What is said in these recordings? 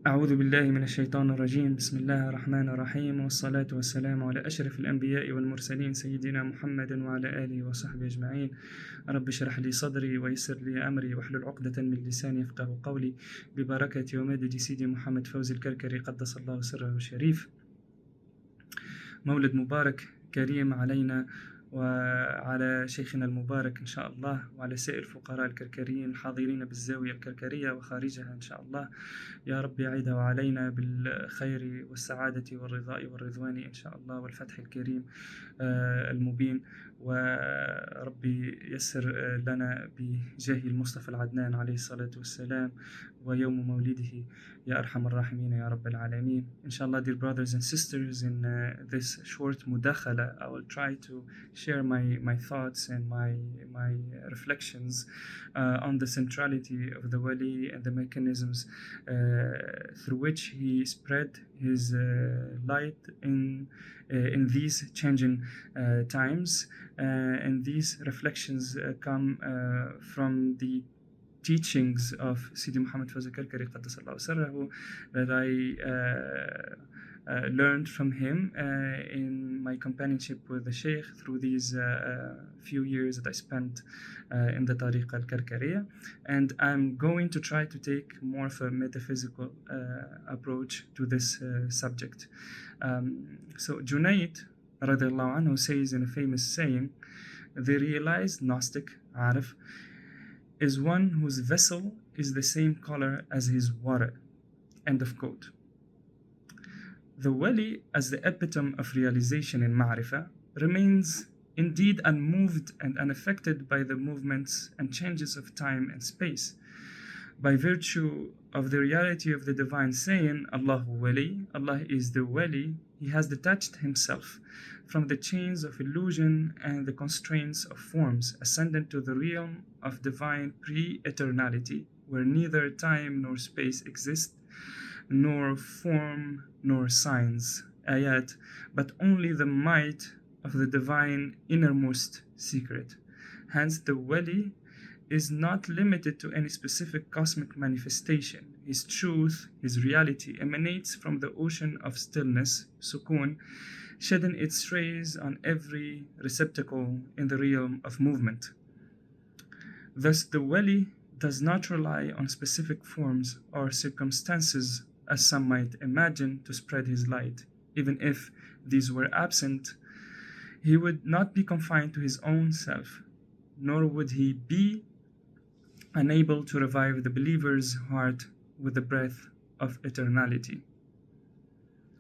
أعوذ بالله من الشيطان الرجيم. بسم الله الرحمن الرحيم، والصلاة والسلام على أشرف الأنبياء والمرسلين سيدنا محمد وعلى آله وصحبه أجمعين. رب اشرح لي صدري ويسر لي أمري واحلل عقدة من لساني يفقه قولي، ببركة ومدد سيدي محمد فوزي الكركري قدس الله سره الشريف. مولد مبارك كريم علينا وعلى شيخنا المبارك إن شاء الله، وعلى سائر الفقراء الكركريين الحاضرين بالزاوية الكركرية وخارجها إن شاء الله. يا رب يعيده علينا بالخير والسعادة والرضاء والرضوان إن شاء الله، والفتح الكريم المبين. وربي يسر لنا بجاه المصطفى العدنان عليه الصلاة والسلام ويوم مولده يا أرحم الراحمين يا رب العالمين. Inshallah, dear brothers and sisters, in this short mudakhala, I will try to share my thoughts and my reflections on the centrality of the Wali and the mechanisms through which he spread his light in these changing times. And these reflections come from the teachings of Sidi Muhammad Fawzi Karkari Qaddasallahu Sirrahu that I learned from him in my companionship with the Sheikh through these few years that I spent in the Tariqa al-Karkariya. And I'm going to try to take more of a metaphysical approach to this subject. So Junayd radiallahu anhu says in a famous saying, the realized Gnostic, Arif, is one whose vessel is the same color as his water. End of quote. The Wali, as the epitome of realization in Ma'rifah, remains indeed unmoved and unaffected by the movements and changes of time and space. By virtue of the reality of the divine saying, Allahu Wali, Allah is the Wali, he has detached himself from the chains of illusion and the constraints of forms, ascendant to the realm of divine pre-eternality, where neither time nor space exist, nor form nor signs, ayat, but only the might of the divine innermost secret. Hence the Wali is not limited to any specific cosmic manifestation. His truth, his reality, emanates from the ocean of stillness, sukun, shedding its rays on every receptacle in the realm of movement. Thus, the Wali does not rely on specific forms or circumstances, as some might imagine, to spread his light. Even if these were absent, he would not be confined to his own self, nor would he be unable to revive the believer's heart with the breath of eternality.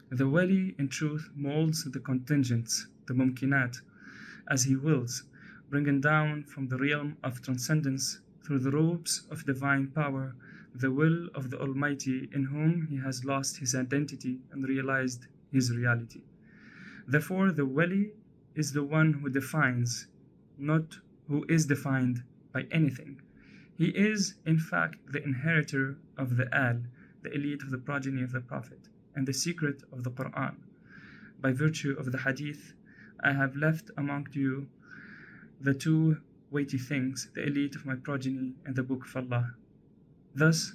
The Wali, in truth, molds the contingents, the mumkinat, as he wills, bringing down from the realm of transcendence through the ropes of divine power the will of the Almighty, in whom he has lost his identity and realized his reality. Therefore, the Wali is the one who defines, not who is defined by anything. He is, in fact, the inheritor of the Al, the elite of the progeny of the Prophet, and the secret of the Quran. By virtue of the Hadith, I have left among you the two weighty things, the elite of my progeny and the Book of Allah. Thus,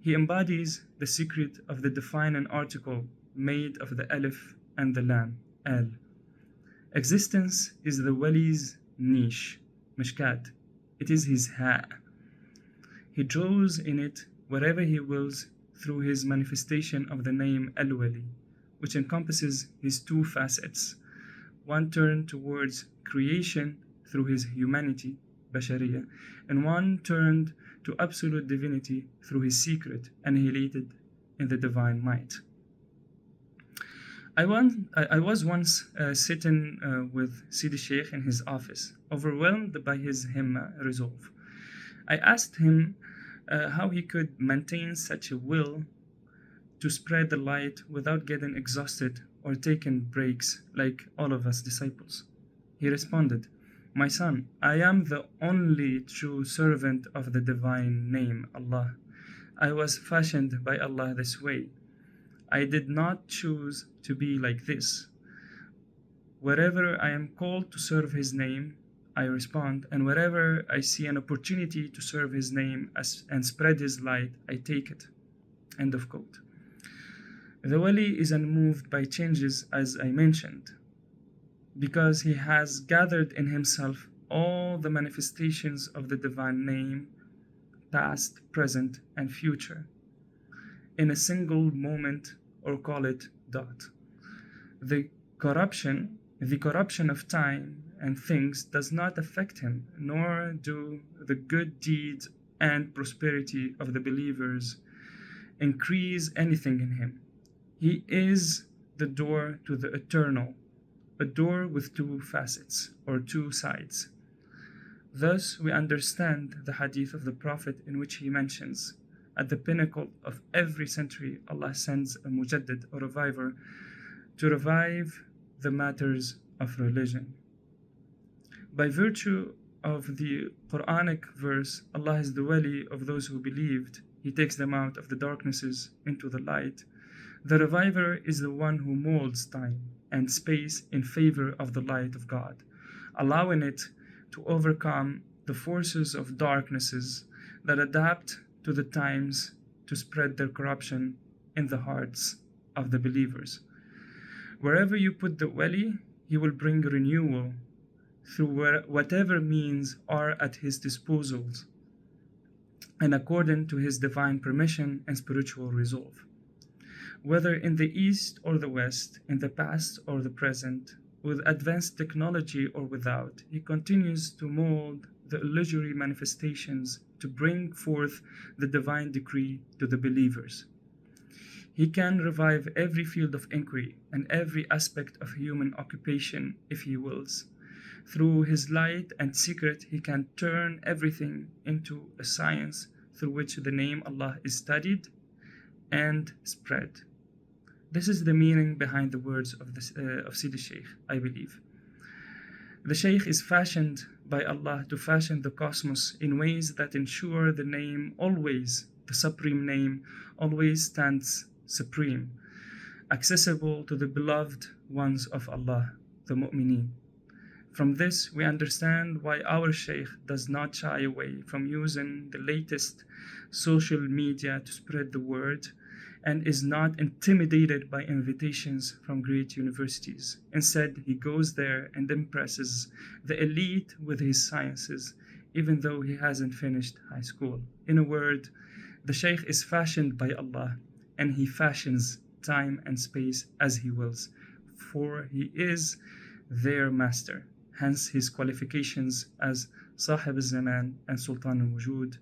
he embodies the secret of the defining article made of the Alif and the Lam, Al. Existence is the Wali's niche, Mishkat. It is his Ha. He draws in it wherever he wills through his manifestation of the name Al-Wali, which encompasses his two facets, one turned towards creation through his humanity, Bashariya, and one turned to absolute divinity through his secret, annihilated in the divine might. I was once sitting with Sidi Sheikh in his office, overwhelmed by his himma resolve. I asked him how he could maintain such a will to spread the light without getting exhausted or taking breaks like all of us disciples. He responded, "My son, I am the only true servant of the divine name, Allah. I was fashioned by Allah this way. I did not choose to be like this. Wherever I am called to serve His name, I respond, and wherever I see an opportunity to serve His name and spread His light, I take it." End of quote. The Wali is unmoved by changes, as I mentioned, because he has gathered in himself all the manifestations of the divine name, past, present, and future, in a single moment, or call it dot. The corruption of time and things does not affect him, nor do the good deeds and prosperity of the believers increase anything in him. He is the door to the eternal, a door with two facets, or two sides. Thus, we understand the hadith of the Prophet in which he mentions, at the pinnacle of every century, Allah sends a mujaddid, or reviver, to revive the matters of religion. By virtue of the Quranic verse, Allah is the Wali of those who believed. He takes them out of the darknesses into the light. The reviver is the one who molds time and space in favor of the light of God, allowing it to overcome the forces of darknesses that adapt to the times to spread their corruption in the hearts of the believers. Wherever you put the Wali, he will bring renewal through whatever means are at his disposal, and according to his divine permission and spiritual resolve. Whether in the East or the West, in the past or the present, with advanced technology or without, he continues to mold the illusory manifestations to bring forth the divine decree to the believers. He can revive every field of inquiry and every aspect of human occupation if he wills. Through his light and secret, he can turn everything into a science through which the name Allah is studied and spread. This is the meaning behind the words of Sidi Sheikh, I believe. The Sheikh is fashioned by Allah to fashion the cosmos in ways that ensure the name always, the supreme name, always stands supreme, accessible to the beloved ones of Allah, the mu'mineen. From this, we understand why our Sheikh does not shy away from using the latest social media to spread the word, and is not intimidated by invitations from great universities. Instead, he goes there and impresses the elite with his sciences, even though he hasn't finished high school. In a word, the Sheikh is fashioned by Allah, and he fashions time and space as he wills, for he is their master. Hence his qualifications as Sahib al-Zaman and Sultan al-Wujud,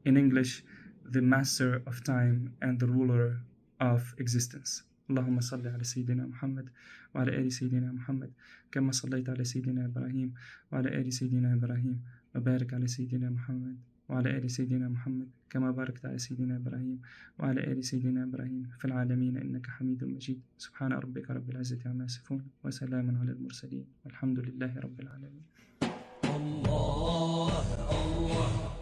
in English, the master of time and the ruler of existence. اللهم صل على سيدنا محمد وعلى آل سيدنا محمد كما صليت على سيدنا إبراهيم وعلى آل سيدنا إبراهيم وبارك على سيدنا محمد وعلى آل سيدنا محمد كما باركت على سيدنا إبراهيم وعلى آل سيدنا إبراهيم في العالمين إنك حميد مجيد. سبحان ربك رب العزة عما يصفون وسلام على المرسلين والحمد لله رب العالمين. الله الله